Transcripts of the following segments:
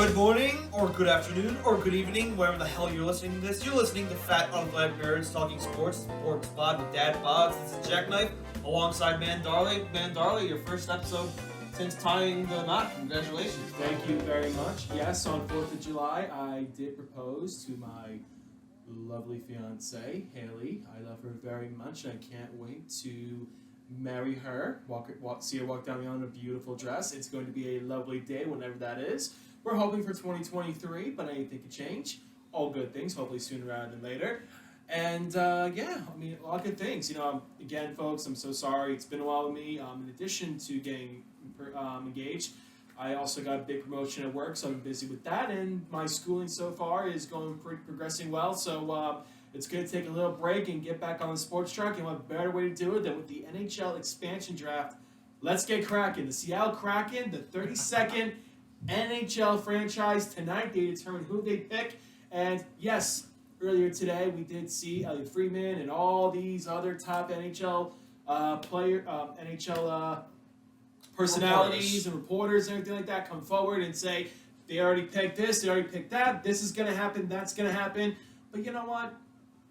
Good morning, or good afternoon, or good evening, wherever the hell you're listening to this. You're listening to Fat Unflat Nerds Talking Sports, Sports Pod with Dad Boggs. This is JackKnife, alongside Man Darley. Man Darley, your first episode since tying the knot. Congratulations. Thank you very much. Yes, on 4th of July, I did propose to my lovely fiancée, Haley. I love her very much. I can't wait to marry her, see her walk down the aisle in a beautiful dress. It's going to be a lovely day, whenever that is. We're hoping for 2023, but anything could change. All good things, hopefully sooner rather than later. And a lot of good things. Again, folks, I'm so sorry. It's been a while with me. In addition to getting engaged, I also got a big promotion at work, so I'm busy with that. And my schooling so far is progressing well. So it's going to take a little break and get back on the sports track. And what better way to do it than with the NHL expansion draft? Let's get cracking. The Seattle Kraken, the 32nd NHL franchise. Tonight they determine who they pick. And yes, earlier today we did see Elliot Friedman and all these other top NHL personalities and reporters and everything like that come forward and say they already picked this, they already picked that, this is going to happen, that's going to happen. But you know what?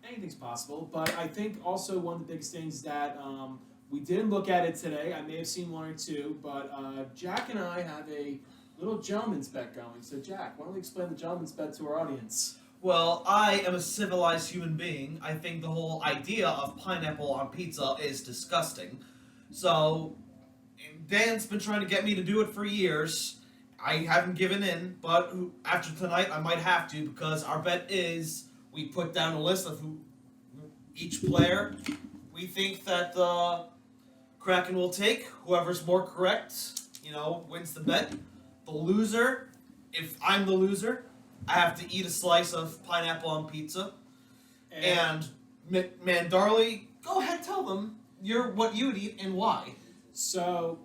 Anything's possible. But I think also one of the biggest things that we didn't look at it today, I may have seen one or two, but Jack and I have a little gentleman's bet going. So Jack, why don't we explain the gentleman's bet to our audience? Well, I am a civilized human being. I think the whole idea of pineapple on pizza is disgusting. So, Dan's been trying to get me to do it for years. I haven't given in, but after tonight I might have to, because our bet is we put down a list of who each player we think that the Kraken will take. Whoever's more correct, wins the bet. The loser, if I'm the loser, I have to eat a slice of pineapple on pizza. And Man Darley, go ahead, tell them what you would eat and why. So,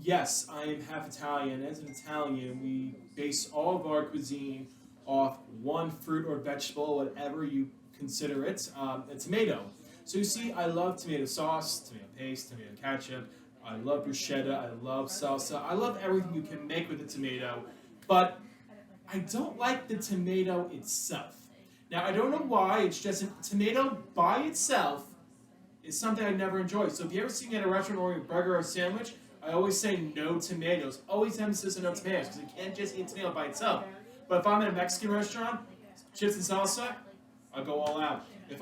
yes, I am half Italian. As an Italian, we base all of our cuisine off one fruit or vegetable, whatever you consider it, a tomato. So you see, I love tomato sauce, tomato paste, tomato ketchup. I love bruschetta. I love salsa. I love everything you can make with a tomato. But I don't like the tomato itself. Now, I don't know why. It's just a tomato by itself is something I never enjoyed. So if you ever see me at a restaurant ordering a burger or a sandwich, I always say no tomatoes. Always emphasis on no tomatoes, because you can't just eat tomato by itself. But if I'm at a Mexican restaurant, chips and salsa, I'll go all out. If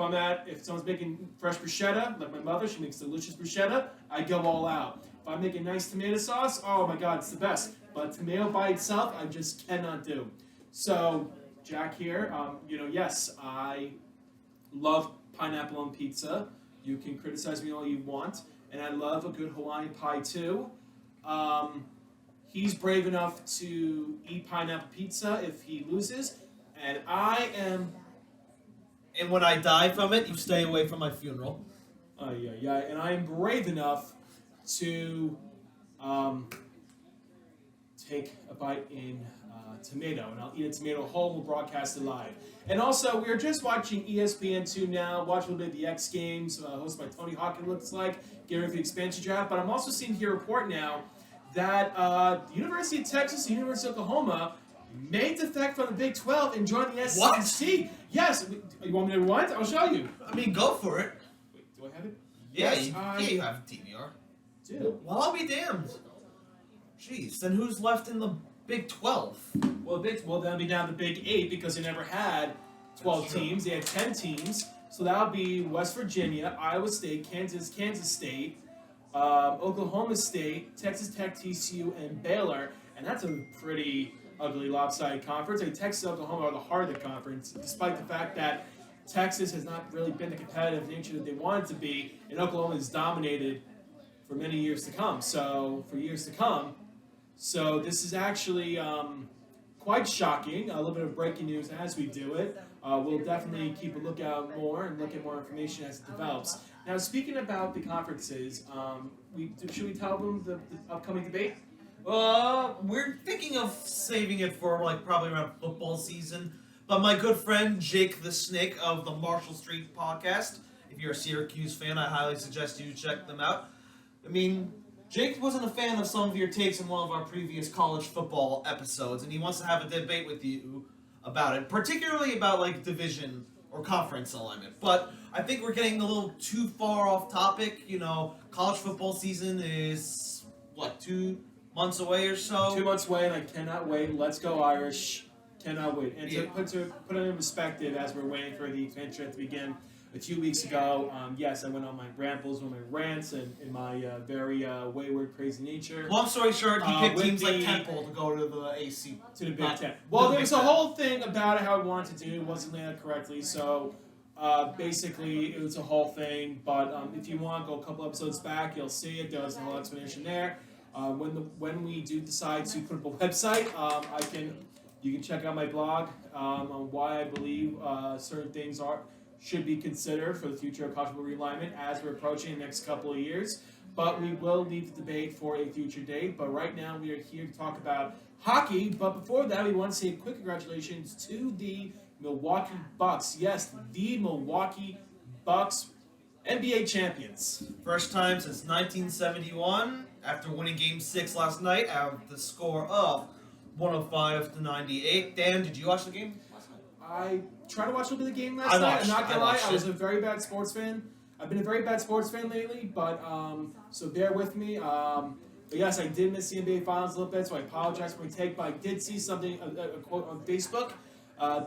someone's making fresh bruschetta, like my mother, she makes delicious bruschetta, I go all out. If I make a nice tomato sauce, oh my God, it's the best. But tomato by itself, I just cannot do. So, Jack here, yes, I love pineapple on pizza. You can criticize me all you want. And I love a good Hawaiian pie too. He's brave enough to eat pineapple pizza if he loses. And I am... And when I die from it, you stay away from my funeral. Yeah. And I am brave enough to take a bite in tomato. And I'll eat a tomato whole. We'll broadcast it live. And also, we're just watching ESPN2 now. Watch a little bit of the X Games, hosted by Tony Hawk, it looks like. Get ready for the expansion draft. But I'm also seeing here a report now that the University of Texas and University of Oklahoma may defect from the Big 12 and join the SEC. What? Yes. You want me to rewind? I'll show you. I mean, go for it. Wait, do I have it? Yeah, yes, you have DVR. Dude. Well, I'll be damned. Jeez, then who's left in the Big 12? Well, that'll be down to the Big 8 because they never had 12 teams. They had 10 teams. So that'll be West Virginia, Iowa State, Kansas State, Oklahoma State, Texas Tech, TCU, and Baylor. And that's a pretty ugly lopsided conference. I mean, Texas and Oklahoma are the heart of the conference, despite the fact that Texas has not really been the competitive nature that they wanted to be, and Oklahoma has dominated for many years to come. So this is actually quite shocking. A little bit of breaking news as we do it. We'll definitely keep a lookout more and look at more information as it develops. Now, speaking about the conferences, should we tell them the upcoming debate? We're thinking of saving it for probably around football season. But my good friend Jake the Snake of the Marshall Street podcast, if you're a Syracuse fan, I highly suggest you check them out. I mean, Jake wasn't a fan of some of your takes in one of our previous college football episodes, and he wants to have a debate with you about it, particularly about like division or conference alignment. But I think we're getting a little too far off topic. You know, college football season is what, 2 months away or so. 2 months away, and I cannot wait. Let's go Irish! Cannot wait. And to put it in perspective, as we're waiting for the expansion to begin. A few weeks ago, yes, I went on my rambles with my rants and in my very wayward, crazy nature. Long story short, he picked with teams like the- Temple to go to the AC. To the Big Not- Ten. to Well, the there Big was a Ten. whole thing about it, how I wanted to do. It wasn't laid out correctly, so basically it was a whole thing. But if you want, go a couple episodes back, you'll see it. There was a whole explanation there. When we do decide to put up a website, you can check out my blog on why I believe certain things should be considered for the future of college football realignment as we're approaching the next couple of years. But we will leave the debate for a future date. But right now we are here to talk about hockey. But before that, we want to say a quick congratulations to the Milwaukee Bucks. Yes, the Milwaukee Bucks, NBA champions. First time since 1971, after winning Game 6 last night, at the score of 105-98. Dan, did you watch the game last night? I tried to watch a little bit of the game I last night. watched- I'm not I gonna lie, watched I was it. a very bad sports fan. I've been a very bad sports fan lately, but so bear with me. But yes, I did miss the NBA Finals a little bit, so I apologize for my take. But I did see something, a quote on Facebook.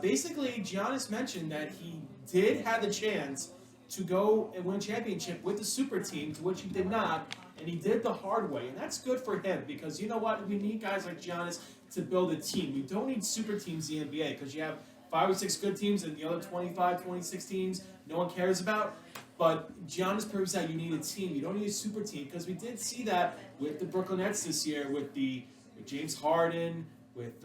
Basically, Giannis mentioned that he did have the chance to go and win a championship with the super team, to which he did not, and he did it the hard way. And that's good for him, because you know what? We need guys like Giannis to build a team. We don't need super teams in the NBA, because you have 5 or 6 good teams and the other 25, 26 teams no one cares about. But Giannis proves that you need a team. You don't need a super team, because we did see that with the Brooklyn Nets this year with James Harden, with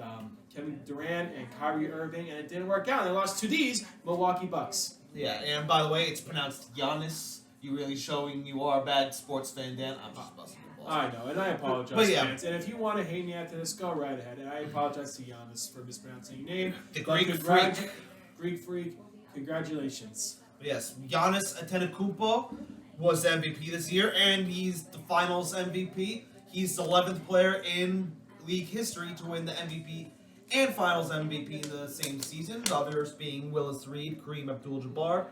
Kevin Durant and Kyrie Irving, and it didn't work out. They lost to these Milwaukee Bucks. Yeah, and by the way, it's pronounced Giannis. You really showing you are a bad sports fan, Dan. I'm just busting your balls. I know, and I apologize, But yeah. fans. And if you want to hate me after this, go right ahead. And I apologize to Giannis for mispronouncing your name. The But Greek freak. Greek freak, congratulations. Yes, Giannis Antetokounmpo was the MVP this year, and he's the Finals MVP. He's the 11th player in league history to win the MVP and Finals MVP in the same season. The others being Willis Reed, Kareem Abdul-Jabbar,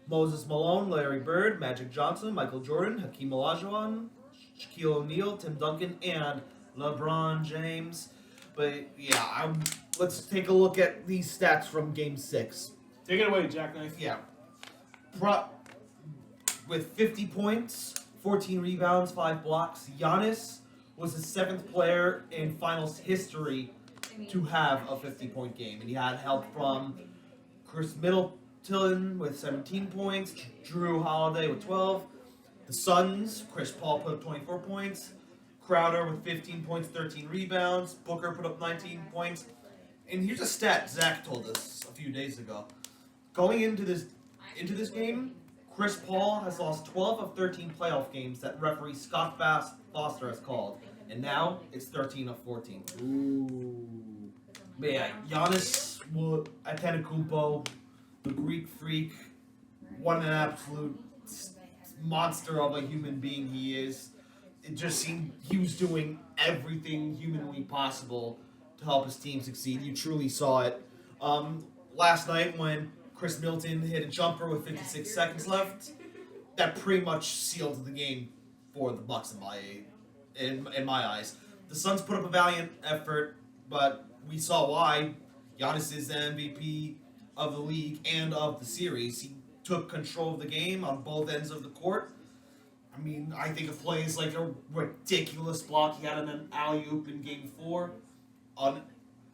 Moses Malone, Larry Bird, Magic Johnson, Michael Jordan, Hakeem Olajuwon, Shaquille O'Neal, Tim Duncan, and LeBron James. But yeah, let's take a look at these stats from Game 6. Take it away, JackKnife. Yeah. With 50 points, 14 rebounds, 5 blocks, Giannis was the 7th player in Finals history to have a 50-point game. And he had help from Chris Middleton with 17 points, Drew Holiday with 12. The Suns, Chris Paul put up 24 points, Crowder with 15 points, 13 rebounds, Booker put up 19 points. And here's a stat Zach told us a few days ago. Going into this game, Chris Paul has lost 12 of 13 playoff games that referee Scott Foster has called. And now it's 13 of 14. Ooh. But yeah, Giannis Antetokounmpo, the Greek freak, what an absolute monster of a human being he is. It just seemed he was doing everything humanly possible to help his team succeed. You truly saw it. Last night when Chris Middleton hit a jumper with 56 seconds left, that pretty much sealed the game for the Bucks in my eyes. The Suns put up a valiant effort, but we saw why. Giannis is the MVP of the league and of the series. He took control of the game on both ends of the court. I mean, I think of plays like a ridiculous block he had on an alley-oop in Game 4, on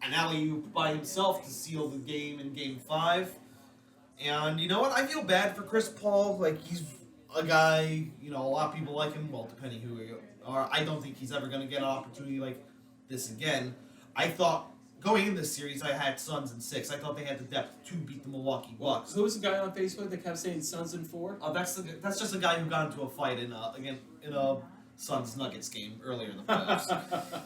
an alley-oop by himself to seal the game in Game 5. And you know what? I feel bad for Chris Paul. Like, he's a guy, you know, a lot of people like him. Well, depending who you are. I don't think he's ever going to get an opportunity like this again. I thought, going in this series, I had Suns in 6. I thought they had the depth to beat the Milwaukee Bucks. Who was the guy on Facebook that kept saying Suns in 4? That's just a guy who got into a fight in a Suns Nuggets game earlier in the playoffs.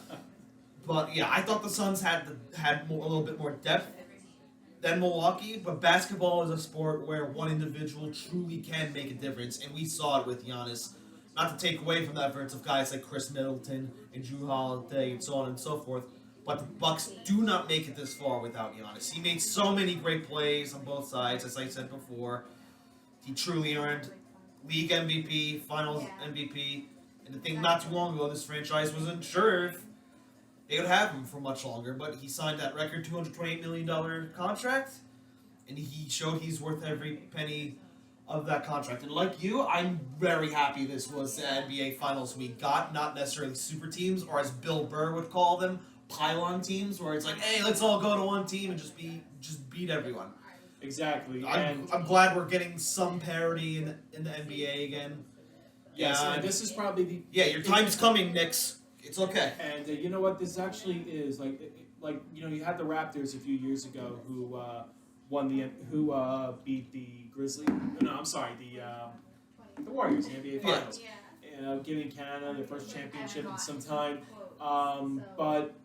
But yeah, I thought the Suns had a little bit more depth than Milwaukee. But basketball is a sport where one individual truly can make a difference, and we saw it with Giannis not to take away from the efforts of guys like Chris Middleton and Drew Holiday and so on and so forth, but the Bucks do not make it this far without Giannis. He made so many great plays on both sides, as I said before. He truly earned league MVP, finals MVP, and the thing not too long ago, this franchise wasn't sure if they would have him for much longer, but he signed that record $228 million contract, and he showed he's worth every penny of that contract. And like you, I'm very happy this was the NBA Finals we got, not necessarily super teams, or as Bill Burr would call them, pylon teams, where it's like, hey, let's all go to one team and just beat everyone. Exactly. I'm glad we're getting some parity in the NBA again. Yes, and this is probably the... Yeah, your time's coming, Knicks. It's okay. And you know what? This actually is you had the Raptors a few years ago who beat the Grizzlies. No, I'm sorry, the Warriors in the NBA Finals. Yeah. Giving Canada their first championship in some time. But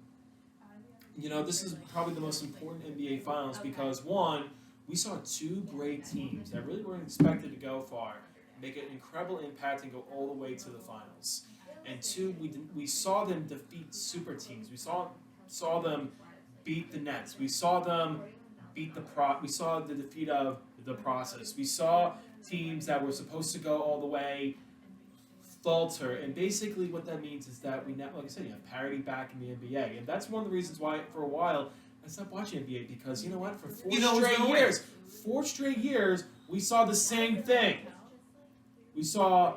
this is probably the most important NBA Finals because one, we saw two great teams that really weren't expected to go far, make an incredible impact, and go all the way to the finals. And two, we saw them defeat super teams. We saw them beat the Nets. We saw them beat we saw the defeat of the process. We saw teams that were supposed to go all the way falter. And basically what that means is that we now, like I said, you have parity back in the NBA. And that's one of the reasons why, for a while, I stopped watching NBA because, you know what, for four straight years, we saw the same thing. We saw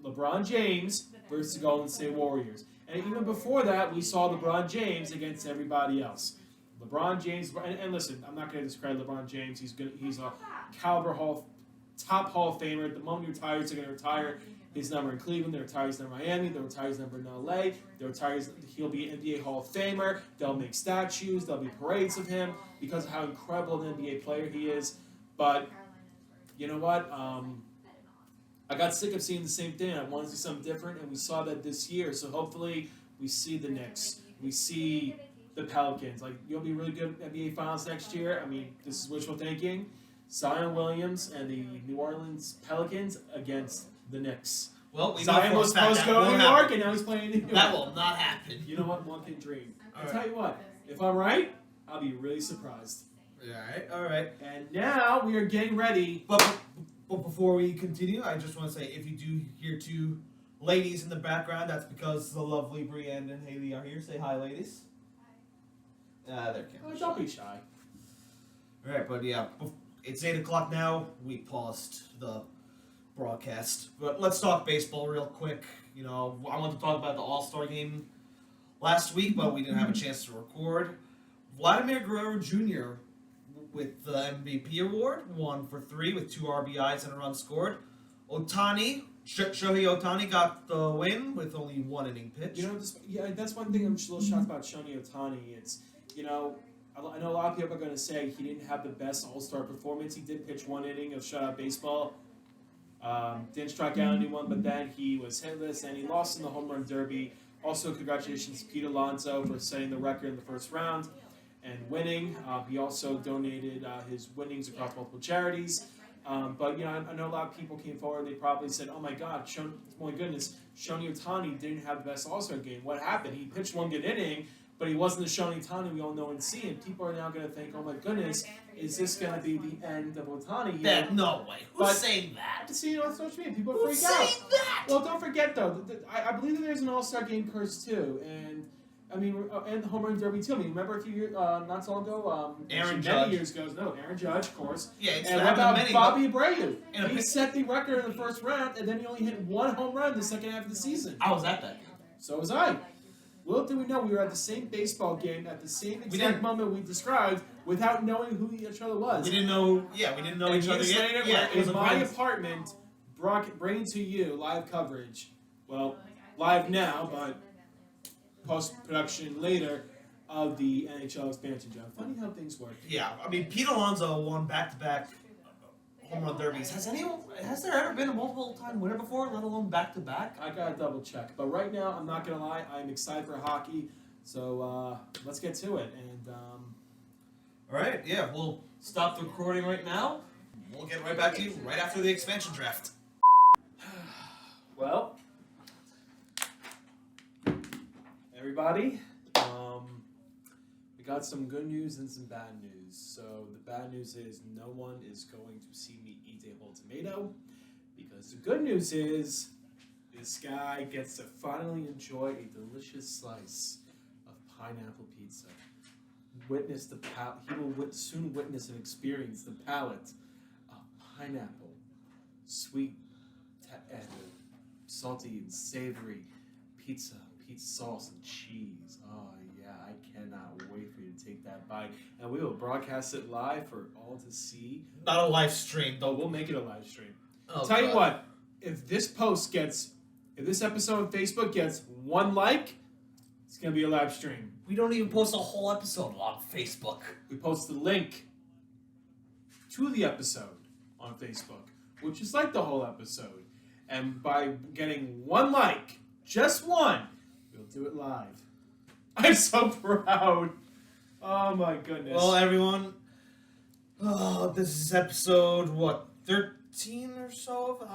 LeBron James versus the Golden State Warriors. And even before that, we saw LeBron James against everybody else. LeBron James, and listen, I'm not going to discredit LeBron James. He's a caliber top Hall of Famer. The moment he retires, they're going to retire his number in Cleveland. They retire his number in Miami. They retire his number in LA. He'll be an NBA Hall of Famer. They'll make statues. There'll be parades of him because of how incredible an NBA player he is. But you know what? I got sick of seeing the same thing. I wanted to see something different, and we saw that this year. So hopefully we see the Knicks. We see the Pelicans. You'll be really good at NBA Finals next year. I mean, this is wishful thinking. Zion Williams and the New Orleans Pelicans against the Knicks. Well, we Zion know was supposed to go to New York, and now he's playing in New York. That will not happen. You know what? One can dream. I'll tell you what. If I'm right, I'll be really surprised. All right. And now we are getting ready. But before we continue, I just want to say, if you do hear two ladies in the background, that's because the lovely Brienne and Haley are here. Say hi, ladies. They're Don't be shy. All right, but yeah, it's 8 o'clock now. We paused the broadcast, but let's talk baseball real quick. I want to talk about the All-Star Game last week, but we didn't have a chance to record. Vladimir Guerrero Jr. with the MVP award, 1 for 3 with 2 RBIs and a run scored. Shohei Ohtani got the win with only 1 inning pitch. That's one thing I'm just a little shocked about Shohei Ohtani. It's, I know a lot of people are going to say he didn't have the best All-Star performance. He did pitch 1 inning of shutout baseball. Didn't strike out anyone, but then he was hitless, and he lost in the home run derby. Also, congratulations to Pete Alonso for setting the record in the first round and winning. He also donated his winnings across multiple charities. But I know a lot of people came forward. They probably said, "Oh my God, my goodness, Shohei Ohtani didn't have the best All-Star game. What happened? He pitched 1 good inning, but he wasn't the Shohei Ohtani we all know and see." And people are now going to think, "Oh my goodness, is this going to be the end of Ohtani?" No way. Who's saying that? See, on social media, people Who's freak out. saying that? Well, don't forget though. I believe that there's an All-Star game curse too, and. And the home run derby too. Remember a few years, not so long ago, Aaron many Judge. years ago. No, Aaron Judge, of course. Yeah, and what about Bobby Abreu? He set the record in the first round, and then he only hit 1 home run in the second half of the season. I was at that game. So was I. Little did we know we were at the same baseball game at the same exact moment we described without knowing who each other was. We didn't know. Yeah, we didn't know each other yet. Yeah, in my apartment, bringing to you live coverage. Well, live now, but post-production later of the NHL expansion draft. Funny how things work. Yeah, Pete Alonso won back-to-back home run derbies. Has there ever been a multiple-time winner before, let alone back-to-back? I gotta double-check. But right now, I'm not gonna lie, I'm excited for hockey. So let's get to it. And all right, yeah, we'll stop the recording right now. We'll get right back to you right after the expansion draft. Well, everybody, we got some good news and some bad news. So the bad news is no one is going to see me eat a whole tomato, because the good news is this guy gets to finally enjoy a delicious slice of pineapple pizza. Witness the he will soon witness and experience the palate of pineapple, sweet and salty and savory pizza sauce and cheese. Oh yeah, I cannot wait for you to take that bite, and we will broadcast it live for all to see. Not a live stream, though. We'll make it a live stream. Oh, Tell God. you what, if this episode on Facebook gets 1 like, it's gonna be a live stream. We don't even post a whole episode on Facebook. We post the link to the episode on Facebook, which is like the whole episode. And by getting 1 like, just 1, we'll do it live. I'm so proud. Oh my goodness. Well, everyone, this is episode, 13 or so?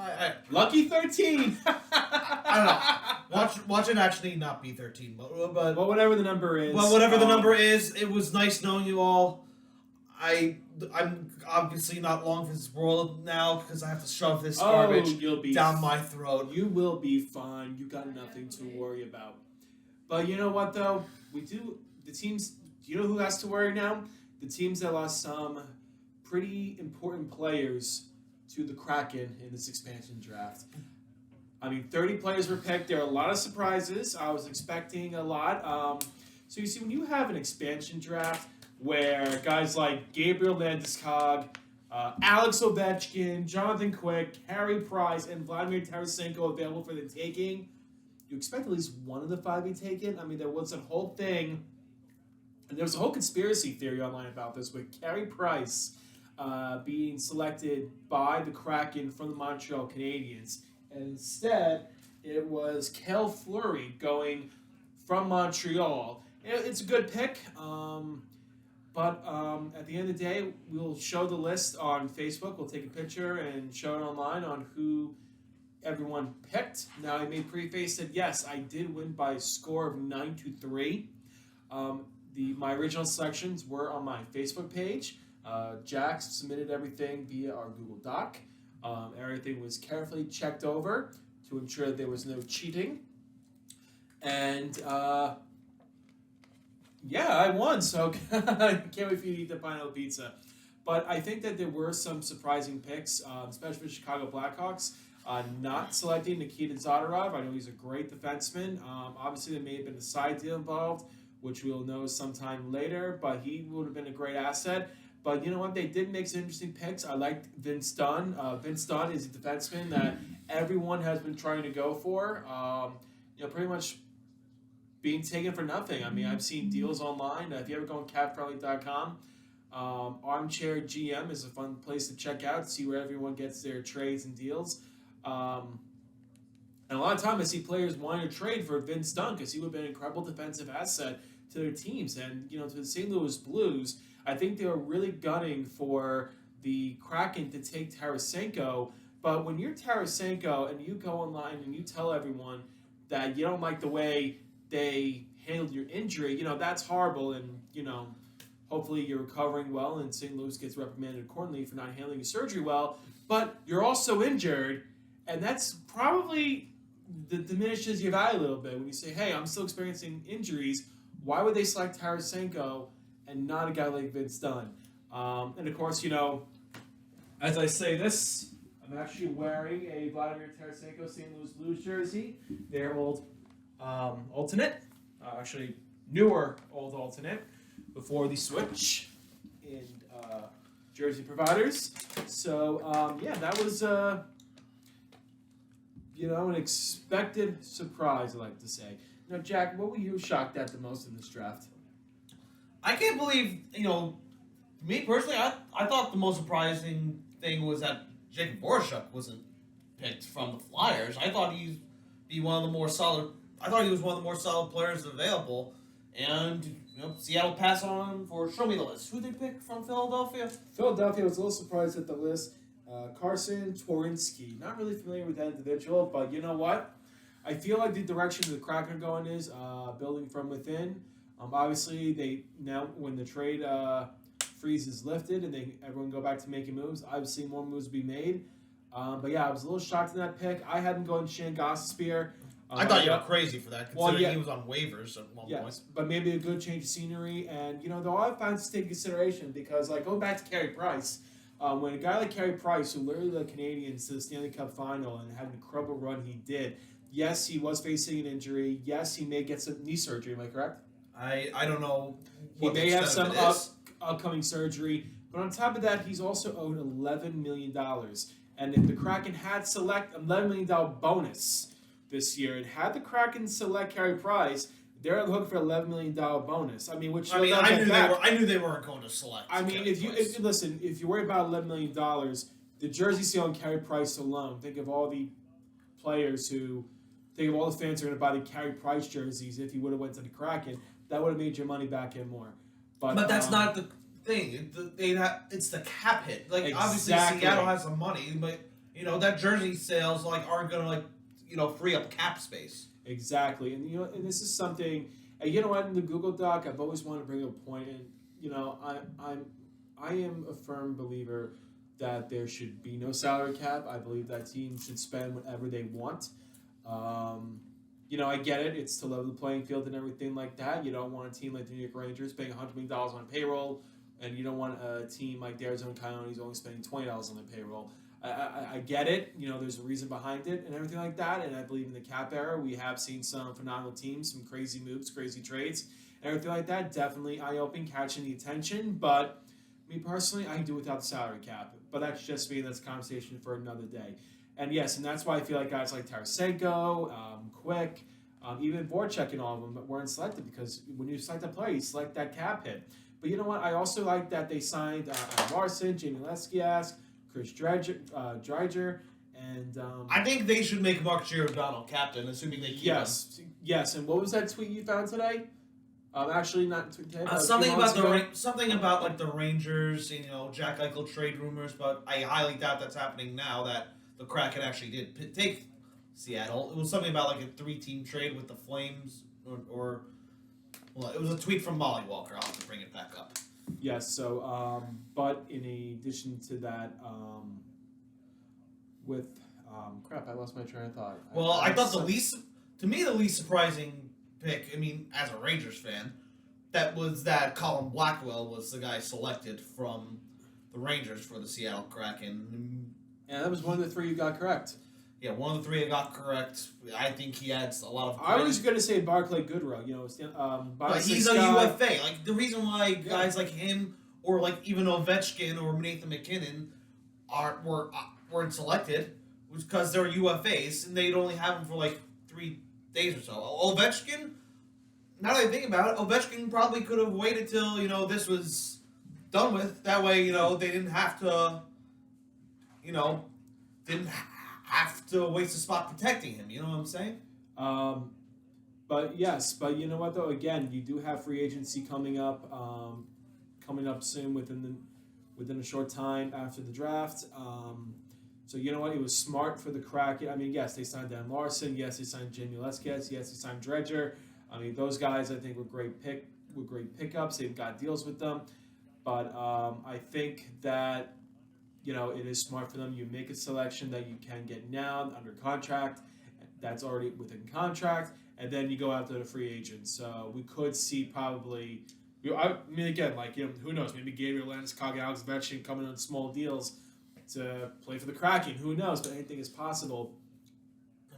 Lucky 13. I don't know. Watch it actually not be 13, but well, whatever the number is. Well, whatever the number is, it was nice knowing you all. I'm obviously not long for this world now because I have to shove this garbage down my throat. You will be fine. You got nothing to worry about. But you know what, though? The teams, do you know who has to worry now? The teams that lost some pretty important players to the Kraken in this expansion draft. I mean, 30 players were picked. There are a lot of surprises. I was expecting a lot. So you see, when you have an expansion draft where guys like Gabriel Landeskog, Alex Ovechkin, Jonathan Quick, Harry Price, and Vladimir Tarasenko available for the taking, you expect at least one of the 5 be taken. I mean, there was a whole thing, and there was a whole conspiracy theory online about this with Carey Price being selected by the Kraken from the Montreal Canadiens. And instead, it was Cale Fleury going from Montreal. It's a good pick, but at the end of the day, we'll show the list on Facebook. We'll take a picture and show it online on who everyone picked. Now, I may preface that, yes, I did win by a score of 9-3. My original selections were on my Facebook page. Jack submitted everything via our Google Doc. Everything was carefully checked over to ensure that there was no cheating. And, yeah, I won, so I can't wait for you to eat the pineapple pizza. But I think that there were some surprising picks, especially for the Chicago Blackhawks. Not selecting Nikita Zadorov. I know he's a great defenseman. Obviously, there may have been a side deal involved, which we'll know sometime later, but he would have been a great asset. But you know what? They did make some interesting picks. I liked Vince Dunn. Vince Dunn is a defenseman that everyone has been trying to go for. Pretty much being taken for nothing. I mean, I've seen deals online. If you ever go on capfriendly.com, Armchair GM is a fun place to check out, see where everyone gets their trades and deals. And a lot of times I see players wanting to trade for Vince Dunn because he would have been an incredible defensive asset to their teams. And, to the St. Louis Blues, I think they were really gunning for the Kraken to take Tarasenko. But when you're Tarasenko and you go online and you tell everyone that you don't like the way they handled your injury, that's horrible. And, hopefully you're recovering well and St. Louis gets reprimanded accordingly for not handling your surgery well. But you're also injured, and that's probably diminishes your value a little bit when you say, hey, I'm still experiencing injuries. Why would they select Tarasenko and not a guy like Vince Dunn? And of course, as I say this, I'm actually wearing a Vladimir Tarasenko St. Louis Blues jersey. Their old alternate, actually newer old alternate, before the switch in jersey providers. So, that was, an expected surprise, I like to say. Now, Jack, what were you shocked at the most in this draft? I can't believe, me personally, I thought the most surprising thing was that Jacob Voracek wasn't picked from the Flyers. I thought he was one of the more solid players available. And, Seattle passed on him for show me the list. Who they pick from Philadelphia? Philadelphia was a little surprised at the list. Carson Twarynski. Not really familiar with that individual, but you know what? I feel like the direction the Kraken are going is building from within. Obviously, they now when the trade freeze is lifted and everyone go back to making moves, obviously more moves will be made. But yeah, I was a little shocked in that pick. I hadn't gone Shan Gostisbehere. I thought you were crazy for that, considering he was on waivers at one point. But maybe a good change of scenery, and though I found to take consideration because going back to Carey Price, when a guy like Carey Price, who literally led Canadians to the Stanley Cup final and had an incredible run, he did. Yes, he was facing an injury. Yes, he may get some knee surgery. Am I correct? I don't know. He may have some upcoming surgery, but on top of that, he's also owed $11 million. And if the Kraken had select $11 million bonus this year, and had the Kraken select Carey Price, they're looking for $11 million bonus. I mean, which I knew they weren't going to select. I mean, if you worry about $11 million, the jersey sale on Carey Price alone, think of all the players think of all the fans who are going to buy the Carey Price jerseys. If you would have went to the Kraken, that would have made your money back in more. But that's not the thing. It's the cap hit. Like exactly. Obviously, Seattle has some money, but that jersey sales aren't going to free up cap space. Exactly, and and this is something. And you know what? In the Google Doc, I've always wanted to bring up a point, and I am a firm believer that there should be no salary cap. I believe that teams should spend whatever they want. I get it. It's to level the playing field and everything like that. You don't want a team like the New York Rangers paying $100 million on payroll, and you don't want a team like the Arizona Coyotes only spending $20 on their payroll. I get it. There's a reason behind it and everything like that. And I believe in the cap era, we have seen some phenomenal teams, some crazy moves, crazy trades, and everything like that. Definitely eye-opening, catching the attention. But me personally, I can do without the salary cap. But that's just me. That's a conversation for another day. And yes, and that's why I feel like guys like Tarasenko, Quick, even Voracek and all of them weren't selected, because when you select a player, you select that cap hit. But you know what? I also like that they signed Larson, Jamie Leskias, Chris Dreiger, and I think they should make Mark Giordano captain, assuming they keep him. Yes. And what was that tweet you found today? Actually, not today. Something about the Rangers, Jack Eichel trade rumors, but I highly doubt that's happening now that the Kraken actually did take Seattle. It was something about a 3-team trade with the Flames, or it was a tweet from Molly Walker. I'll have to bring it back up. Yes, so, but in addition to that, I lost my train of thought. Well, I thought the least surprising pick, as a Rangers fan, that Colin Blackwell was the guy selected from the Rangers for the Seattle Kraken. And that was one of the three you got correct. Yeah, one of the three I got correct. I think he adds a lot of credit. I was going to say Barclay Goodrow, but he's a UFA. The reason why guys like him, or even Ovechkin or Nathan McKinnon weren't selected was because they're UFAs and they'd only have them for 3 days or so. Ovechkin, now that I think about it, Ovechkin probably could have waited till this was done with. That way, they didn't have to, have to waste a spot protecting him. You know what I'm saying? But you know what though? Again, you do have free agency coming up soon within a short time after the draft. So you know what? It was smart for the Kraken. Yes, they signed Dan Larson. Yes, they signed Jamie Leskias. Yes, they signed Dredger. Those guys I think were great pickups. They've got deals with them. But I think that it is smart for them. You make a selection that you can get now under contract, that's already within contract, and then you go after the free agent. So we could see probably, again, who knows? Maybe Gabriel Landeskog, Alex Ovechkin coming on small deals to play for the Kraken. Who knows? But anything is possible.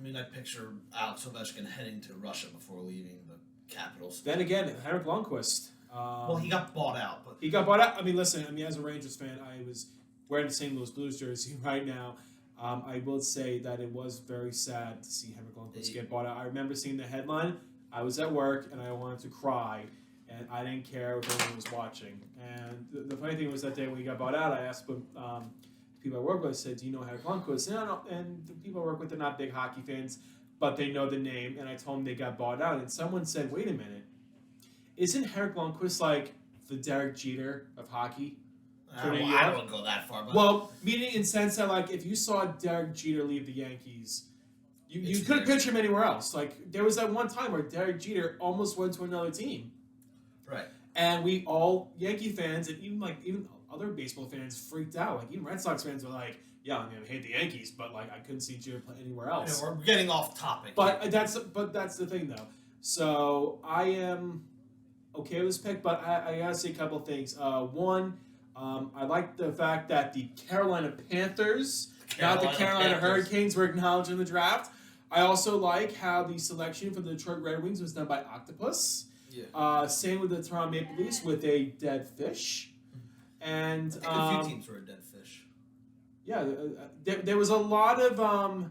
I picture Alex Ovechkin heading to Russia before leaving the Capitals. Then again, Henrik Lundqvist. He got bought out. But he got bought out. Listen, as a Rangers fan, I was wearing the St. Louis Blues jersey right now. I will say that it was very sad to see Henrik Lundqvist get bought out. I remember seeing the headline. I was at work and I wanted to cry, and I didn't care if anyone was watching. And the funny thing was that day when he got bought out, I asked people I work with, I said, "Do you know Henrik Lundqvist?" And the people I work with are not big hockey fans, but they know the name. And I told them they got bought out, and someone said, "Wait a minute, isn't Henrik Lundqvist like the Derek Jeter of hockey?" for New I York. wouldn't go that far. But Well, meaning in sense that, like, if you saw Derek Jeter leave the Yankees, you couldn't picture him anywhere else. Like, there was that one time where Derek Jeter almost went to another team. right. And we all, Yankee fans, and even other baseball fans freaked out. Like, even Red Sox fans were like, yeah, I mean, I hate the Yankees, but, like, I couldn't see Jeter play anywhere else. We're getting off topic. But that's the thing, though. So I am okay with this pick, but I gotta say a couple of things. One, I like the fact that the Carolina Panthers, not the Carolina Hurricanes, were acknowledged in the draft. I also like how the selection for the Detroit Red Wings was done by Octopus. Yeah. Same with the Toronto Maple Leafs with a dead fish. And I think a few teams were a dead fish. Yeah, there was a lot of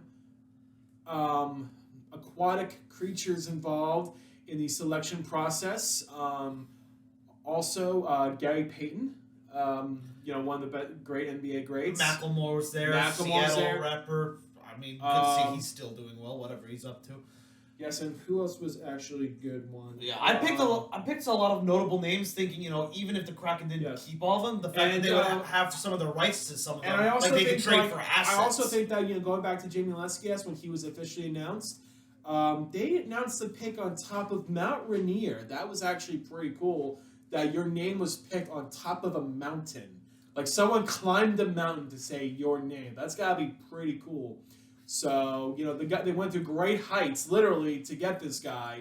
aquatic creatures involved in the selection process. Also, Gary Payton, one of the great NBA greats. Macklemore was there. Seattle rapper. I mean, good to see he's still doing well, whatever he's up to. Yes, and who else was actually a good one? Yeah, I picked a lot of notable names, thinking even if the Kraken didn't keep all of them, the fact that they would have some of the rights to some of them, and I also like they think, could trade for assets. I also think that going back to Jamie Leskis when he was officially announced, they announced the pick on top of Mount Rainier. That was actually pretty cool. That your name was picked on top of a mountain, like someone climbed the mountain to say your name. That's gotta be pretty cool. So, they went through great heights, literally, to get this guy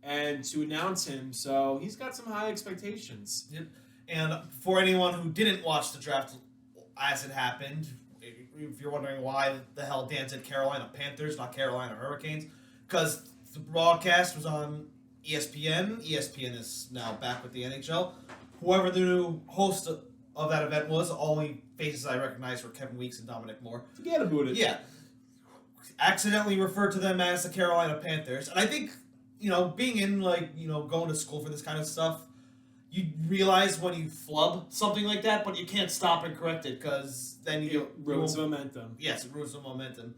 and to announce him. So, he's got some high expectations. Yep. And for anyone who didn't watch the draft as it happened, if you're wondering why the hell Dan said Carolina Panthers, not Carolina Hurricanes, because the broadcast was on ESPN. ESPN is now back with the NHL. Whoever the new host of that event was, only faces I recognized were Kevin Weeks and Dominic Moore. Forget about it. Yeah. Accidentally referred to them as the Carolina Panthers. And I think, being in, going to school for this kind of stuff, you realize when you flub something like that, but you can't stop and correct it, because then it ruins momentum. Yes, it ruins the momentum.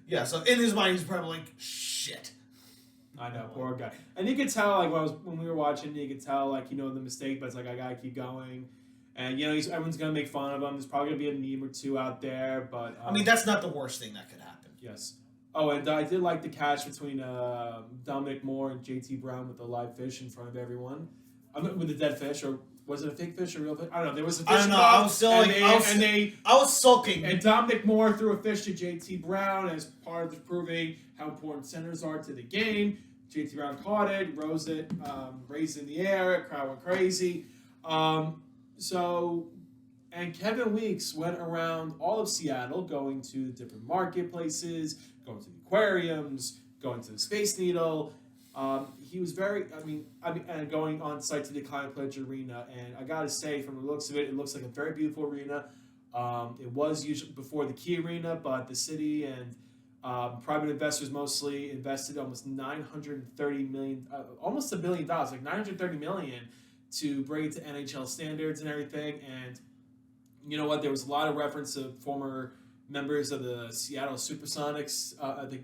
Yeah, so in his mind, he's probably like, shit. I know, poor guy. And you could tell, when we were watching, you could tell, the mistake, but it's like, I gotta keep going. And, everyone's gonna make fun of him. There's probably gonna be a meme or two out there, but... I mean, that's not the worst thing that could happen. Yes. Oh, and I did like the catch between Dominic Moore and JT Brown with the live fish in front of everyone. With the dead fish, or was it a fake fish or a real fish? I don't know. There was a fish. I don't know. I was still I was sulking. And Dominic Moore threw a fish to JT Brown as part of proving how important centers are to the game. JT Brown caught it, raised it in the air. Crowd went crazy. And Kevin Weeks went around all of Seattle, going to the different marketplaces, going to the aquariums, going to the Space Needle. He was and going on site to the Climate Pledge Arena. And I gotta say, from the looks of it, it looks like a very beautiful arena. It was usually before the Key Arena, but the city and private investors mostly invested almost $930 million, almost $1 billion, like $930 million, to bring it to NHL standards and everything. And you know what? There was a lot of reference to former members of the Seattle Supersonics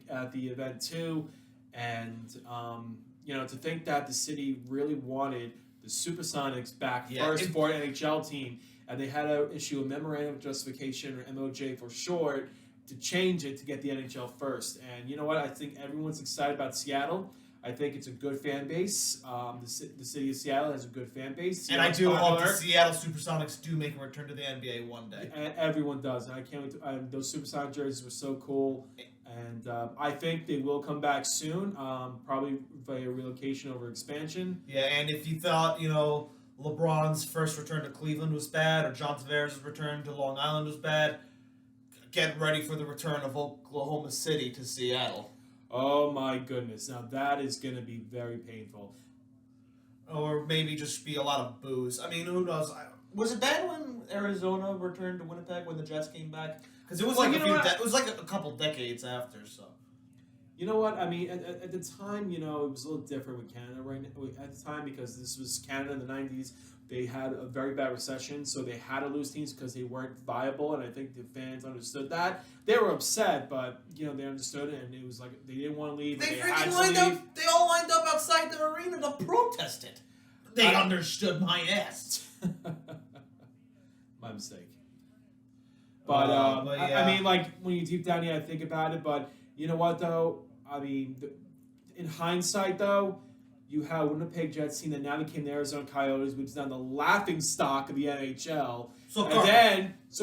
at the event too, and to think that the city really wanted the Supersonics back first for an NHL team, and they had to issue a memorandum of justification, or MOJ for short, to change it to get the NHL first. And you know what? I think everyone's excited about Seattle. I think it's a good fan base. The city of Seattle has a good fan base. And I do hope the Seattle Supersonics do make a return to the NBA one day. And everyone does. And I can't wait to, those Supersonic jerseys were so cool. And I think they will come back soon, probably via relocation over expansion. Yeah, and if you thought, LeBron's first return to Cleveland was bad, or John Tavares' return to Long Island was bad, get ready for the return of Oklahoma City to Seattle. Oh my goodness. Now that is going to be very painful. Or maybe just be a lot of boos. I mean, who knows? Was it bad when Arizona returned to Winnipeg when the Jets came back? Because it was it was like a couple decades after, so. You know what? I mean, at the time, it was a little different with Canada right now. At the time, because this was Canada in the 90s, they had a very bad recession, so they had to lose teams because they weren't viable, and I think the fans understood that. They were upset, but, they understood it, and it was like they didn't want to leave. They all lined up outside the arena to protest it. They understood my ass. My mistake. But, yeah. I mean, like, when you deep down, think about it. But you know what, though? I mean, in hindsight, though, you have Winnipeg Jets team that now became the Arizona Coyotes, which is now the laughing stock of the NHL.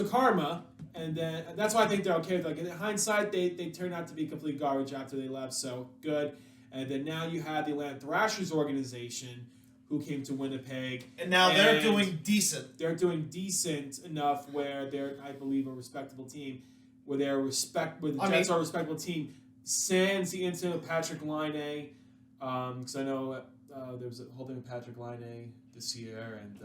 Karma. And then that's why I think they're okay with it. Like, in hindsight, they turned out to be complete garbage after they left, so good. And then now you have the Atlanta Thrashers organization who came to Winnipeg. And now they're doing decent. They're doing decent enough where they're, I believe, a respectable team. Where the Jets are a respectable team. Sans the incident of Patrick Laine. Because I know there was a whole thing with Patrick Laine this year. And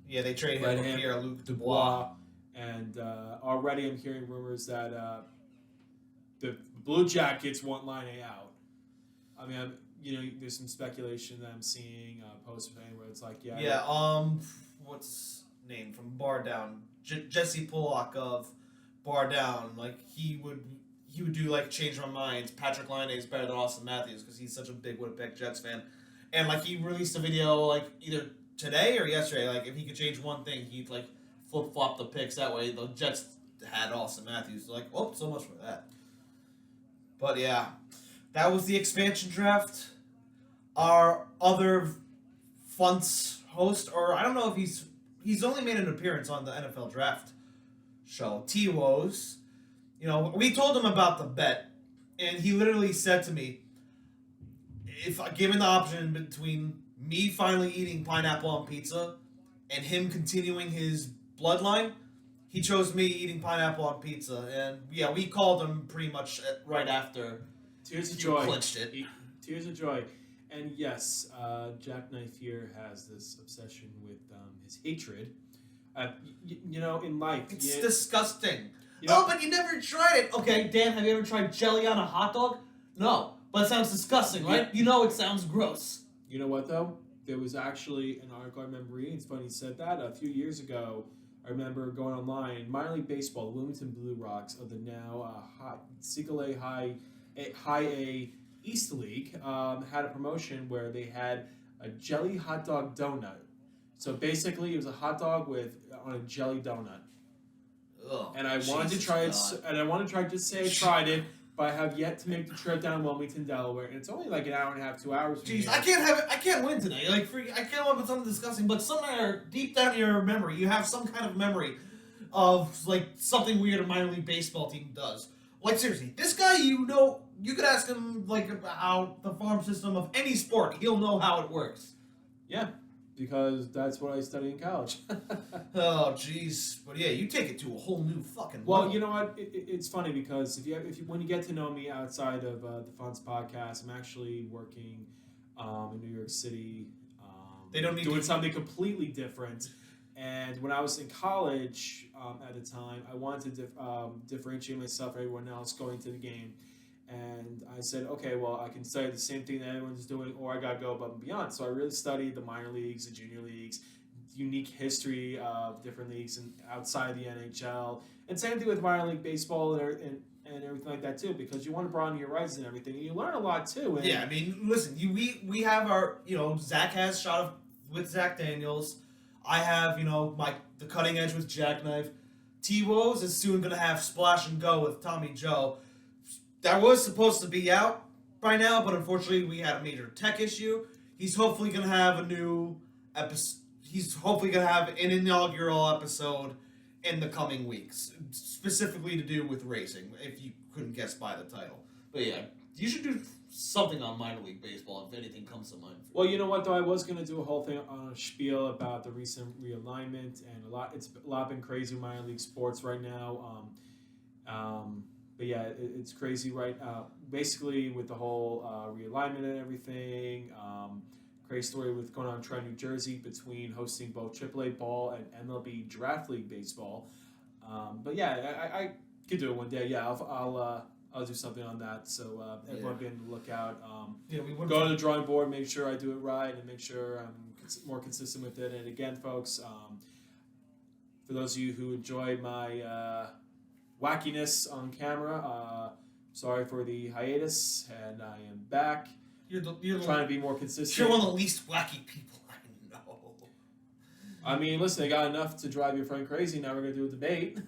they traded him for Pierre-Luc Dubois. And already I'm hearing rumors that the Blue Jackets want Laine out. I mean, there's some speculation that I'm seeing post where it's like, what's name from Bar Down? Jesse Pollock of Bar Down. Like he would do like change my mind. Patrick Laine is better than Austin Matthews because he's such a big Winnipeg Jets fan, and like he released a video like either today or yesterday. Like if he could change one thing, he'd like flip flop the picks. That way the Jets had Austin Matthews. Like so much for that. But yeah. That was the expansion draft. Our other FUNTS host, or I don't know if he's only made an appearance on the NFL draft show, T-Woes. We told him about the bet, and he literally said to me, if given the option between me finally eating pineapple on pizza and him continuing his bloodline, he chose me eating pineapple on pizza. And yeah, we called him pretty much right after. Tears of joy. Clinched it. Tears of joy. And yes, JackKnife here has this obsession with his hatred. In life. It's disgusting. But you never tried it. Okay, Dan, have you ever tried jelly on a hot dog? No. But it sounds disgusting, right? It sounds gross. You know what, though? There was actually an article I remember reading. It's funny you said that. A few years ago, I remember going online. Minor League Baseball, the Wilmington Blue Rocks of the now Single A High A East League had a promotion where they had a jelly hot dog donut. So basically, it was a hot dog on a jelly donut. Ugh, and I wanted to try it. And I wanted to try just say I tried it, but I have yet to make the trip down Wilmington, Delaware, and it's only like an hour and a half, 2 hours. Jeez, I can't have it. I can't win today. I can't win with something disgusting. But somewhere deep down in your memory, you have some kind of memory of like something weird a minor league baseball team does. Like seriously, this guy, you could ask him like about the farm system of any sport. He'll know how it works. Yeah, because that's what I studied in college. Oh, jeez. But yeah, you take it to a whole new fucking level. Well, you know what? It's funny because when you get to know me outside of the FUNTS podcast, I'm actually working in New York City. They don't need doing something completely different. And when I was in college at the time, I wanted to differentiate myself from everyone else going to the game. And I said, okay, well, I can study the same thing that everyone's doing, or I got to go above and beyond. So I really studied the minor leagues, the junior leagues, unique history of different leagues and outside the NHL. And same thing with minor league baseball and everything like that, too, because you want to broaden your horizons and everything. And you learn a lot, too. And yeah, I mean, listen, we have our, Zach has shot with Zach Daniels. I have, the cutting edge with JackKnife. T-Woes is soon going to have Splash and Go with Tommy Joe. That was supposed to be out by now, but unfortunately we had a major tech issue. He's hopefully going to have a new episode. He's hopefully going to have an inaugural episode in the coming weeks, specifically to do with racing, if you couldn't guess by the title. But yeah, you should do something on minor league baseball if anything comes to mind. Well, you know what, though? I was going to do a whole thing on a spiel about the recent realignment, and it's a lot been crazy in minor league sports right now. But yeah, it's crazy right now. Basically, with the whole realignment and everything, crazy story with going on in Trenton, New Jersey, between hosting both AAA ball and MLB Draft League baseball. But yeah, I could do it one day. Yeah, I'll do something on that. So everyone be on the lookout. We go to the drawing board, make sure I do it right, and make sure I'm more consistent with it. And again, folks, for those of you who enjoy my wackiness on camera, sorry for the hiatus, and I am back. You're trying to be more consistent. You're one of the least wacky people I know. I mean, listen, they got enough to drive your friend crazy. Now we're going to do a debate.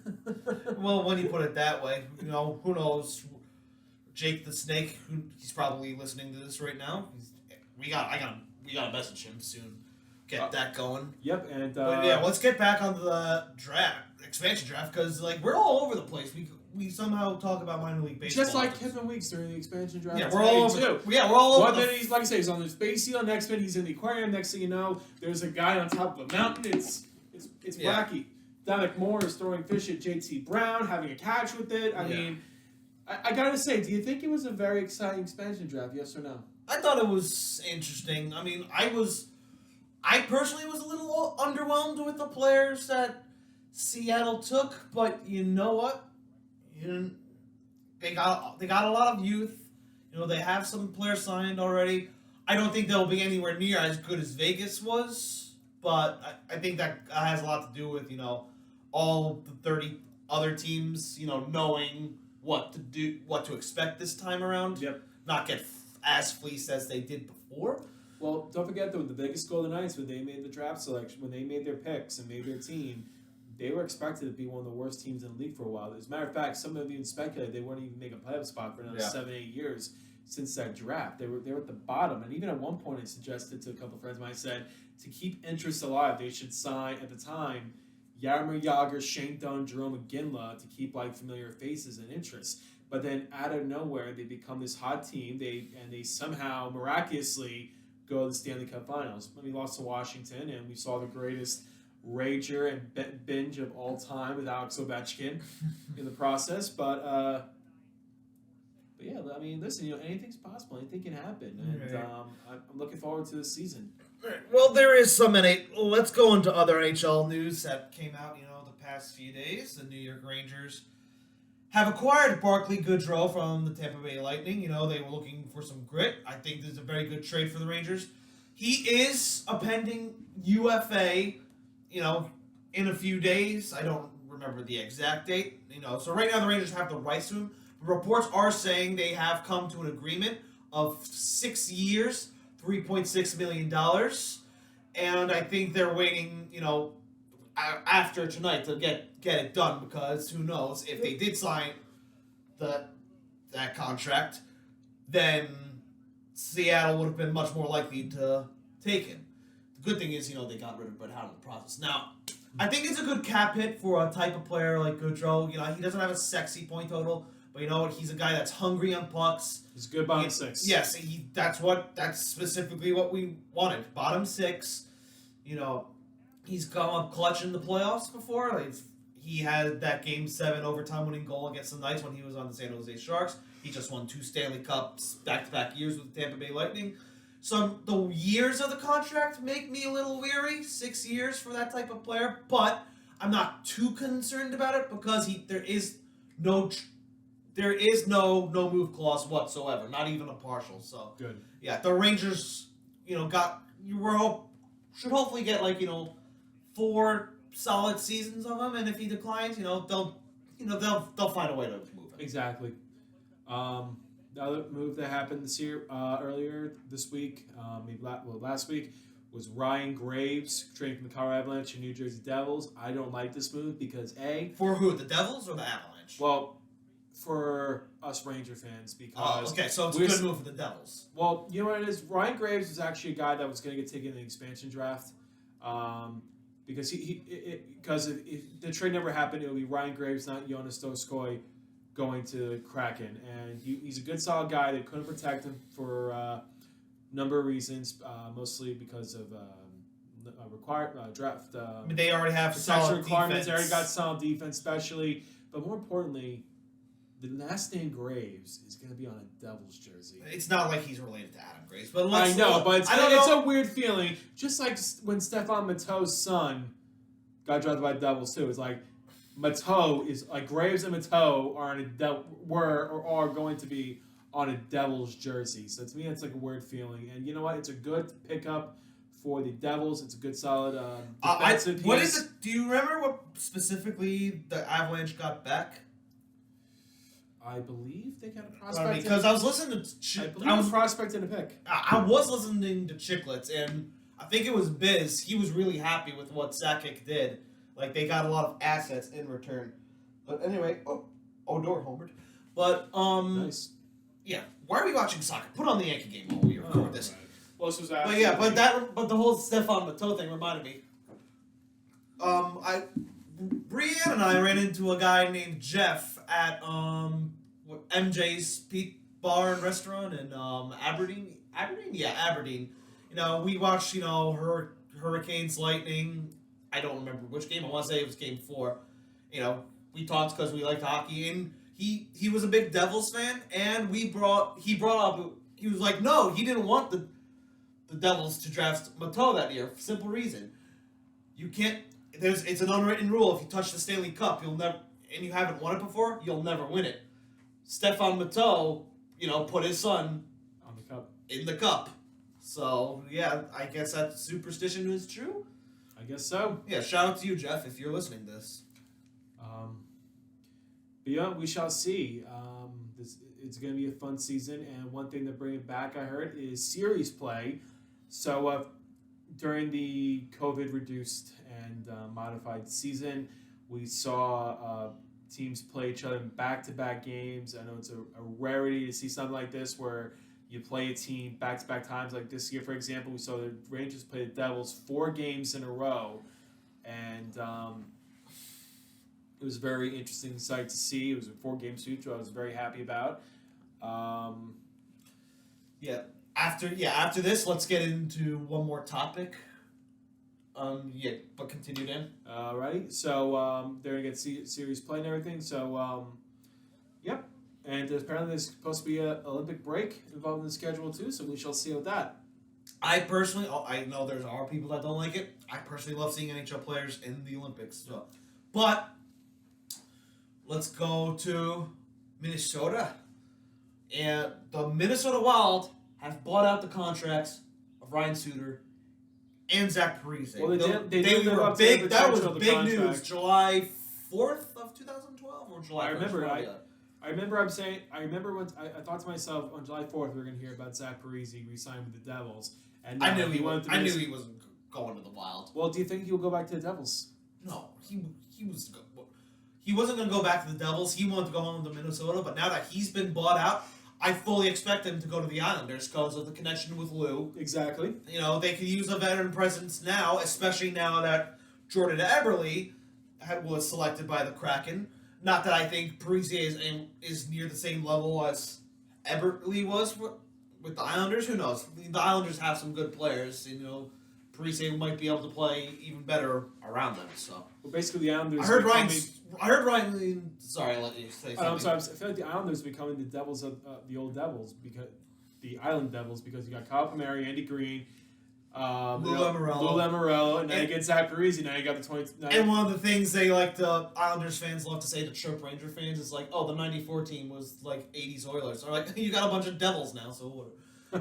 Well, when you put it that way, who knows? Jake the Snake, he's probably listening to this right now. We gotta message him soon. Get that going. Yep, and but yeah, let's get back on the expansion draft, because we're all over the place. We somehow talk about minor league baseball. Just like Kevin Weeks during the expansion draft. Yeah, we're all over. We're all over. One minute he's, like I say, he's on the space seal. Next minute he's in the aquarium. Next thing you know, there's a guy on top of a mountain. It's wacky. Dominic Moore is throwing fish at JT Brown, having a catch with it. I mean, I gotta say, do you think it was a very exciting expansion draft? Yes or no? I thought it was interesting. I mean, I personally was a little underwhelmed with the players that Seattle took, but you know what? They got a lot of youth. They have some players signed already. I don't think they'll be anywhere near as good as Vegas was, but I think that has a lot to do with all the 30 other teams knowing what to do, what to expect this time around. Yep. Not get as fleeced as they did before. Well, don't forget though, the Vegas Golden Knights, when they made the draft selection, when they made their picks and made their team, they were expected to be one of the worst teams in the league for a while. As a matter of fact, some of even speculated they wouldn't even make a playoff spot for another 7-8 years since that draft. They were at the bottom, and even at one point, I suggested to a couple of friends of mine, I said to keep interest alive, they should sign at the time Jaromir Jagr, Shane Dunn, Jerome McGinley to keep familiar faces and interest. But then out of nowhere, they become this hot team. They somehow miraculously go to the Stanley Cup Finals. We lost to Washington, and we saw the greatest rager and binge of all time with Alex Ovechkin in the process. But yeah, I mean, listen, anything's possible. Anything can happen, and I'm looking forward to this season. Well, there is some let's go into other NHL news that came out, the past few days. The New York Rangers have acquired Barclay Goodrow from the Tampa Bay Lightning. They were looking for some grit. I think this is a very good trade for the Rangers. He is a pending UFA, in a few days. I don't remember the exact date. So right now the Rangers have the rights to him. Reports are saying they have come to an agreement of 6 years, $3.6 million. And I think they're waiting, after tonight to get it done, because who knows, if they did sign that contract, then Seattle would have been much more likely to take him. The good thing is, they got rid of Brett Howard in the process. Now, I think it's a good cap hit for a type of player like Goodrow. He doesn't have a sexy point total, but he's a guy that's hungry on pucks. He's good bottom six. Yes, that's specifically what we wanted. Bottom six. He's come up clutch in the playoffs before. He had that Game 7 overtime winning goal against the Knights when he was on the San Jose Sharks. He just won 2 Stanley Cups back-to-back years with the Tampa Bay Lightning. So the years of the contract make me a little weary. 6 years for that type of player, but I'm not too concerned about it because there is no move clause whatsoever, not even a partial. So good. Yeah, the Rangers, should hopefully get 4 solid seasons of him, and if he declines, they'll find a way to move him. Exactly. The other move that happened this year, earlier this week, last week, was Ryan Graves trading from the Colorado Avalanche to New Jersey Devils. I don't like this move because for who, the Devils or the Avalanche? Well, for us Ranger fans, because okay, so it's a good move for the Devils. Well, you know what it is. Ryan Graves was actually a guy that was going to get taken in the expansion draft. Because if the trade never happened, it would be Ryan Graves, not Jonas Doskoy, going to Kraken. And he's a good, solid guy. They couldn't protect him for a number of reasons, mostly because of draft. They already have solid requirements. defense. They already got solid defense, especially. But more importantly, the last name Graves is going to be on a Devils jersey. It's not like he's related to Adam Graves, but I know, but it's a weird feeling. Just like when Stefan Matteau's son got drafted by the Devils too. It's like Matteau is like Graves and Matteau are are going to be on a Devils jersey. So to me, it's like a weird feeling. And you know what? It's a good pickup for the Devils. It's a good, solid defensive piece. What is it? Do you remember what specifically the Avalanche got back? I believe they got a prospect. Because I was listening to... I believe a prospect and a pick. I was listening to Chicklets, and I think it was Biz. He was really happy with what Sakic did. Like, they got a lot of assets in return. But anyway, Odor homered. But, Nice. yeah. Why are we watching soccer? Put on the Yankee game while we record this. Right. Well, this was But yeah, but the whole Stefan Matteau thing reminded me. Brienne and I ran into a guy named Jeff at MJ's Pete Bar and Restaurant in Aberdeen. Aberdeen. You know, we watched Hurricanes, Lightning. I don't remember which game. I want to say it was Game 4. You know, we talked because we liked hockey, and he was a big Devils fan, and he brought up, he was like, no, he didn't want the Devils to draft Matteau that year for simple reason. You can't. It's an unwritten rule. If you touch the Stanley Cup, you'll never, and you haven't won it before, you'll never win it. Stefan Matteau, put his son on the cup. In the cup. So yeah, I guess that superstition is true. I guess so. Yeah, shout out to you, Jeff, if you're listening to this. But yeah, we shall see. It's going to be a fun season, and one thing to bring it back, I heard, is series play. So during the COVID-reduced and modified season, we saw teams play each other in back-to-back games. I know it's a rarity to see something like this where you play a team back-to-back times. Like this year, for example, we saw the Rangers play the Devils 4 games in a row, and it was a very interesting sight to see. It was a 4-game sweep, so I was very happy about. After this, let's get into one more topic. But continue then. Alrighty, so they're gonna get series play and everything. So, yep. And apparently there's supposed to be an Olympic break involved in the schedule too. So we shall see with that. I personally, I know there are people that don't like it. I personally love seeing NHL players in the Olympics. So, but let's go to Minnesota. And the Minnesota Wild have bought out the contracts of Ryan Suter and Zach Parise. Well, they were big. That was big news. July 4th of 2012 or July 1st? I remember when I thought to myself on July 4th we were going to hear about Zach Parise re-signed with the Devils, and I knew he wasn't going to the Wild. Well, do you think he'll go back to the Devils? No, he wasn't going to go back to the Devils. He wanted to go home to Minnesota, but now that he's been bought out, I fully expect him to go to the Islanders because of the connection with Lou. Exactly. They could use a veteran presence now, especially now that Jordan Eberle was selected by the Kraken. Not that I think Parise is near the same level as Eberle was with the Islanders. Who knows? The Islanders have some good players. Parise might be able to play even better around them. So. Well, basically, the Islanders. I heard Ryan. Sorry, I'll let you say something. I'm sorry. I feel like the Islanders are becoming the Devils of the old Devils because the Island Devils because you got Kyle Palmieri, Andy Green, Lou Lamoriello, and now you get Zach Parise. Now you got the 20. And one of the things the Islanders fans love to say to Chirp Ranger fans is like, oh, the '94 team was like '80s Oilers. Or like, you got a bunch of Devils now, so whatever.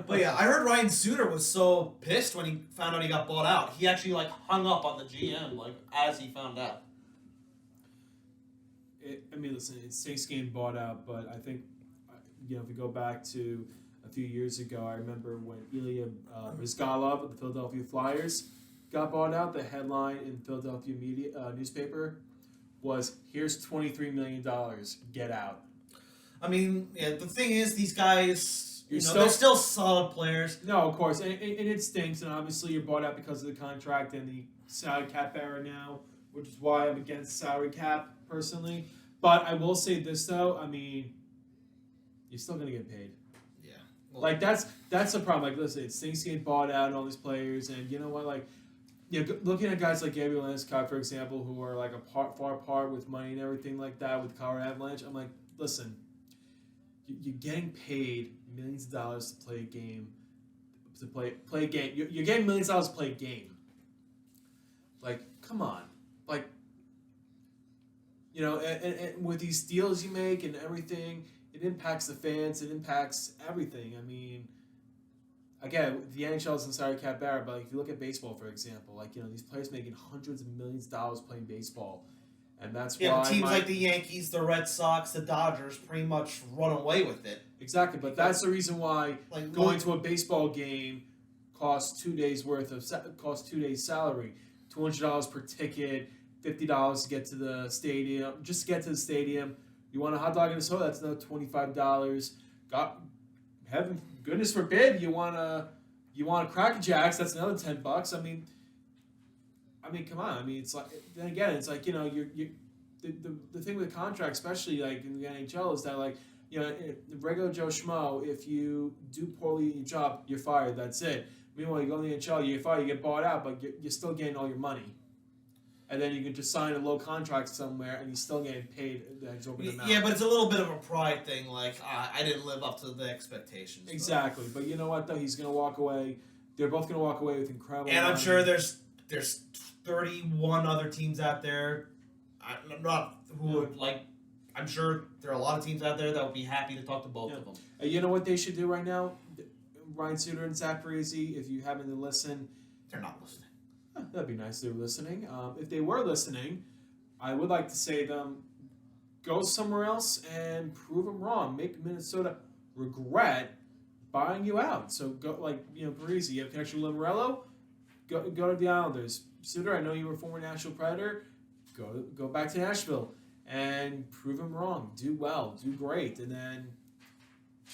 But yeah, I heard Ryan Suter was so pissed when he found out he got bought out. He actually hung up on the GM as he found out. Listen, it stinks getting bought out, but I think, if we go back to a few years ago, I remember when Ilya Brizgalov of the Philadelphia Flyers got bought out, the headline in the Philadelphia newspaper was, "Here's $23 million, get out." The thing is, these guys, they're still solid players. No, of course, and it stinks, and obviously you're bought out because of the contract and the salary cap era now, which is why I'm against salary cap, personally. But I will say this, though, you're still going to get paid. Yeah. Well, that's the problem. Listen, it's things getting bought out and all these players, and you know what, looking at guys like Gabriel Landeskog, for example, who are far apart with money and everything like that with Colorado Avalanche, I'm like, listen, you're getting paid millions of dollars to play a game, to play a game. You're getting millions of dollars to play a game. Come on. And with these deals you make and everything, it impacts the fans, it impacts everything. Again, the NHL is in salary cap era, but if you look at baseball, for example, these players making hundreds of millions of dollars playing baseball, and that's why teams like the Yankees, the Red Sox, the Dodgers pretty much run away with it. Exactly, but that's the reason why going to a baseball game costs 2 days worth of costs 2 days salary, $200 per ticket, $50 to get to the stadium. Just to get to the stadium, you want a hot dog and a soda, that's another $25. Heaven, goodness forbid, you want a Cracker Jacks, that's another $10. I mean, come on. I mean, it's like, then again, it's like, you know, the thing with the contract, especially like in the NHL, is that like, you know, the regular Joe Schmo, if you do poorly in your job, you're fired. That's it. Meanwhile, you go in the NHL, you get fired, you get bought out, but you're still getting all your money. And then you can just sign a low contract somewhere, and you're still getting paid the exorbitant amount. Yeah, but it's a little bit of a pride thing. Like, I didn't live up to the expectations. Exactly. But you know what, though? He's going to walk away. They're both going to walk away with incredible And I'm money. sure there's 31 other teams out there. I'm not who would like. I'm sure there are a lot of teams out there that would be happy to talk to both of them. You know what they should do right now? Ryan Suter and Zach Parise, if you happen to listen. They're not listening. That'd be nice if they were listening. If they were listening, I would like to say them, go somewhere else and prove them wrong. Make Minnesota regret buying you out. So go, like, you know, Parise, you have a connection with Lamoriello, go to the Islanders. Suter, I know you were a former Nashville Predator. Go back to Nashville and prove them wrong. Do well. Do great. And then,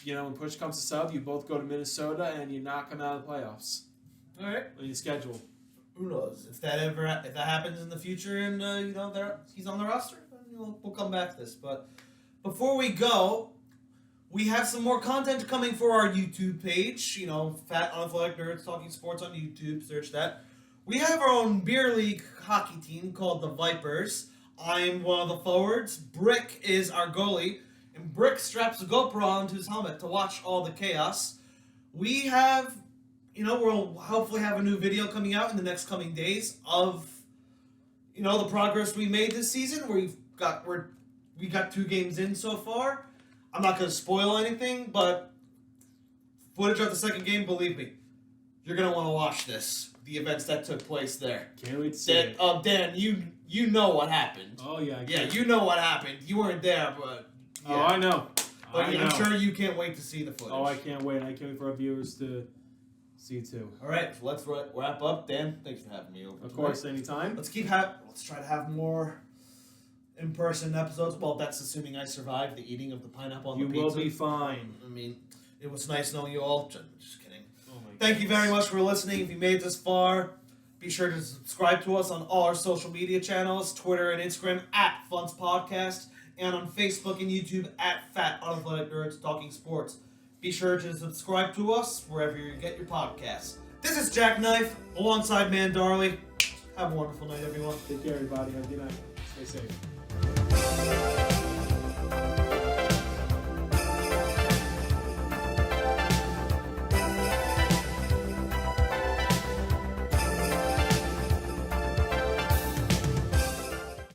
you know, when push comes to shove, you both go to Minnesota and you knock them out of the playoffs. All right. On your schedule. Who knows if that happens in the future and you know he's on the roster, then we'll come back to this. But before we go, we have some more content coming for our YouTube page. You know, Fat Unathletic Nerds Talking Sports on YouTube. Search that. We have our own beer league hockey team called the Vipers. I'm one of the forwards. Brick is our goalie, and Brick straps a GoPro onto his helmet to watch all the chaos. We have. You know, we'll hopefully have a new video coming out in the next coming days of, you know, the progress we made this season. We got 2 games in so far. I'm not going to spoil anything, but footage of the second game, believe me, you're going to want to watch this. The events that took place there. Can't wait to see it. Dan, you know what happened. Oh, yeah. Yeah, you know what happened. You weren't there, but... Yeah. Oh, I know. But I'm sure you can't wait to see the footage. Oh, I can't wait. I can't wait for our viewers to see it too. All right, so let's wrap up. Dan, thanks for having me over. Of course, anytime. Let's try to have more in-person episodes. Well, that's assuming I survive the eating of the pineapple on the pizza. You will be fine. I mean, it was nice knowing you all. Just kidding. Oh my Thank you very much for listening. If you made it this far, be sure to subscribe to us on all our social media channels, Twitter and Instagram at FUNTS Podcast, and on Facebook and YouTube at Fat Unathletic Nerds Talking Sports. Be sure to subscribe to us wherever you get your podcasts. This is JackKnife alongside Man Darley. Have a wonderful night, everyone. Take care, everybody. Have a good night. Stay safe.